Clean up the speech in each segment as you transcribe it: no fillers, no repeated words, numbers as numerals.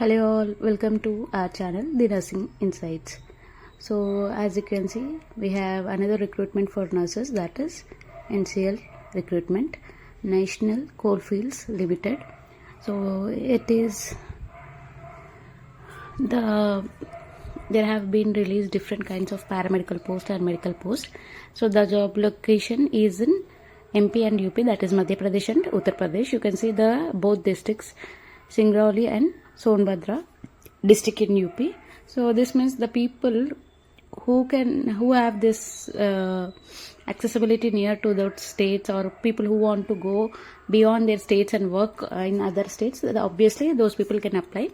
Hello all, welcome to our channel, The Nursing Insights. So as you can see, we have another recruitment for nurses, that is NCL recruitment, National Coalfields Limited. So it is there have been released different kinds of paramedical posts and medical posts. So the job location is in MP and UP, that is Madhya Pradesh and Uttar Pradesh. You can see the both districts, Singrauli and Sonbhadra district in UP. So this means the people who have this accessibility near to those states, or people who want to go beyond their states and work in other states, obviously those people can apply.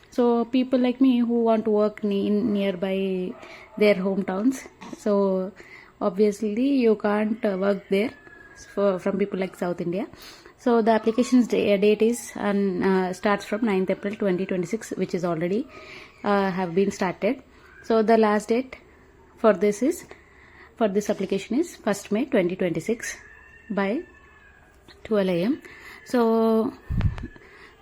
So people like me who want to work nearby their hometowns, so obviously you can't work there from people like South India. So the application's date is starts from 9th April 2026, which is already have been started. So the last date for this application is 1st May 2026 by 12 AM. So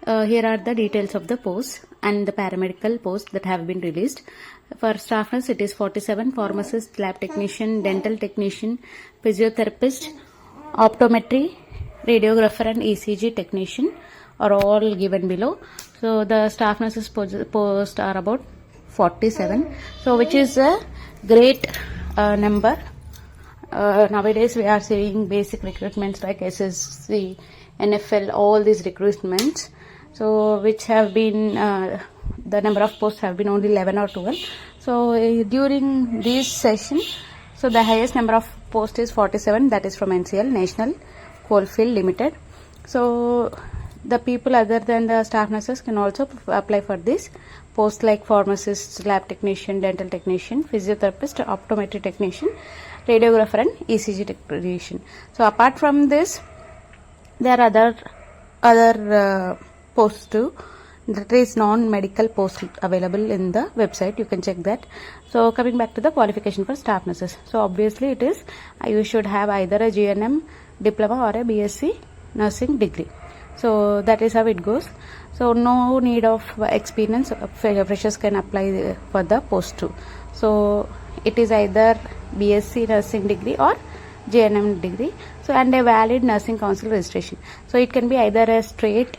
here are the details of the posts and the paramedical posts that have been released. For staff nurse, it is 47, pharmacist, lab technician, dental technician, physiotherapist, optometry, radiographer and ECG technician are all given below. So the staff nurses post are about 47, so which is a great number. Nowadays we are seeing basic recruitments like SSC, NFL, all these recruitments, so which have been the number of posts have been only 11 or 12. So during this session, so the highest number of posts is 47, that is from NCL, National Coalfield Limited. So the people other than the staff nurses can also apply for this post, like pharmacist, lab technician, dental technician, physiotherapist, optometry technician, radiographer and ECG technician. So apart from this, there are other posts too. There is non-medical post available in the website, you can check that. So coming back to the qualification for staff nurses, so obviously it is you should have either a GNM diploma or a B.Sc nursing degree. So that is how it goes. So no need of experience, freshers can apply for the post too. So it is either B.Sc nursing degree or GNM degree, so and a valid nursing council registration. So it can be either a state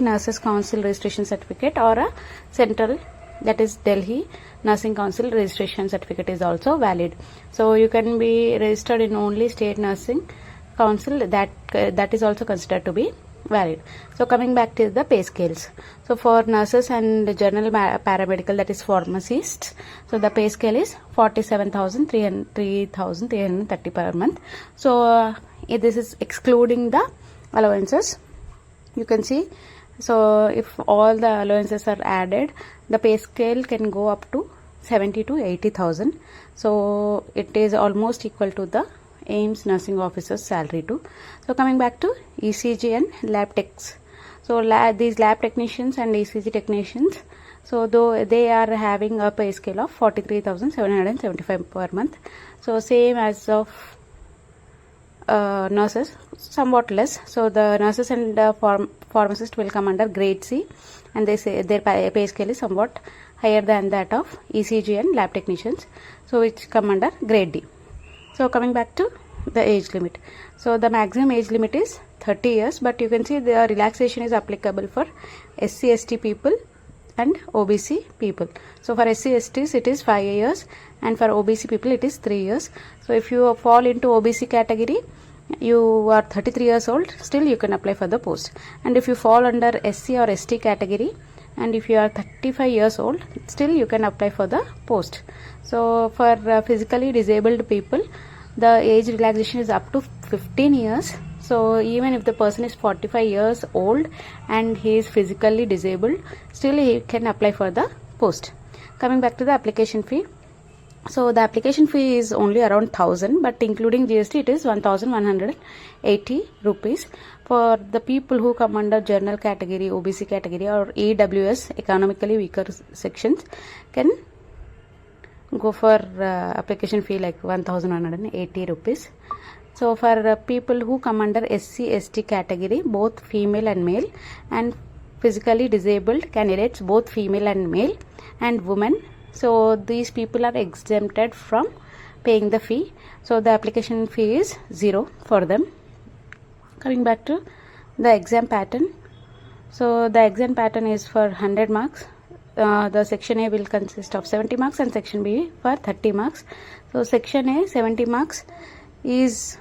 nurses council registration certificate or a central, that is Delhi nursing council registration certificate is also valid. So you can be registered in only state nursing council, that is also considered to be valid. So coming back to the pay scales, so for nurses and general paramedical, that is pharmacists, so the pay scale is 47,330 per month. So this is excluding the allowances, you can see. So if all the allowances are added, the pay scale can go up to 70 to 80,000. So it is almost equal to the AIMS nursing officer's salary too. So coming back to ECG and lab techs, so these lab technicians and ECG technicians, so though they are having a pay scale of 43,775 per month, so same as of nurses, somewhat less. So the nurses and pharmacists will come under grade C, and they say their pay scale is somewhat higher than that of ECG and lab technicians, so which come under grade D. So coming back to the age limit, so the maximum age limit is 30 years, but you can see the relaxation is applicable for SC ST people and OBC people. So for SC STs it is 5 years, and for OBC people it is 3 years. So if you fall into OBC category, you are 33 years old, still you can apply for the post. And if you fall under SC or ST category, and if you are 35 years old, still you can apply for the post. So for physically disabled people, the age relaxation is up to 15 years. So even if the person is 45 years old and he is physically disabled, still he can apply for the post. Coming back to the application fee, so the application fee is only around 1000, but including GST it is 1180 rupees. For the people who come under general category, OBC category or EWS, economically weaker sections, can go for application fee like 1180 rupees. So for people who come under SC ST category, both female and male, and physically disabled candidates, both female and male, and women. So these people are exempted from paying the fee. So the application fee is 0 for them. Coming back to the exam pattern. So the exam pattern is for 100 marks. The section A will consist of 70 marks and section B for 30 marks. So section A 70 marks is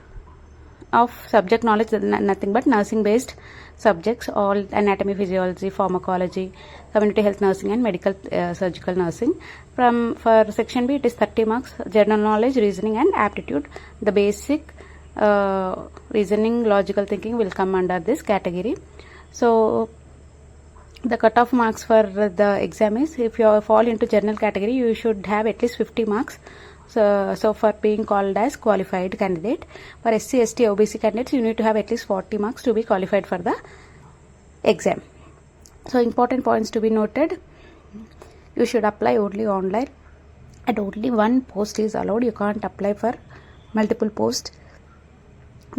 of subject knowledge, nothing but nursing based subjects, all anatomy, physiology, pharmacology, community health nursing and medical surgical nursing. For section B it is 30 marks, general knowledge, reasoning and aptitude. The basic reasoning, logical thinking will come under this category. So the cutoff marks for the exam is, if you fall into general category, you should have at least 50 marks. So for being called as qualified candidate. For SC, ST, OBC candidates, you need to have at least 40 marks to be qualified for the exam. So important points to be noted: you should apply only online, and only one post is allowed. You can't apply for multiple posts.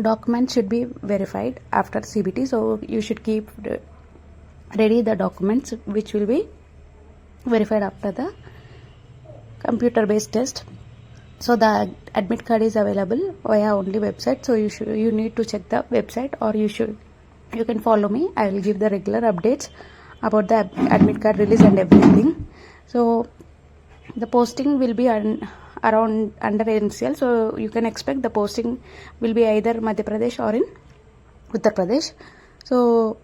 Documents should be verified after CBT, so you should keep ready the documents which will be verified after the computer based test. So the admit card is available via only website, so you need to check the website, or you can follow me. I will give the regular updates about the admit card release and everything. So the posting will be around under NCL, so you can expect the posting will be either Madhya Pradesh or in Uttar Pradesh. So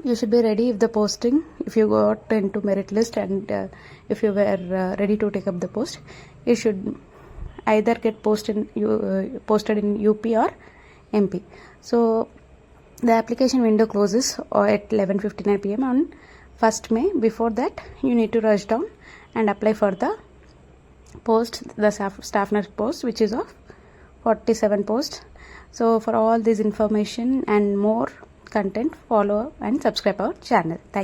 you should be ready if the posting, if you got into merit list and if you were ready to take up the post, you should either get posted in UP or MP. So the application window closes at 11:59 PM on 1st May. Before that, you need to rush down and apply for the post, the staff nurse post, which is of 47 posts. So for all this information and more content, follow and subscribe our channel. Thank you.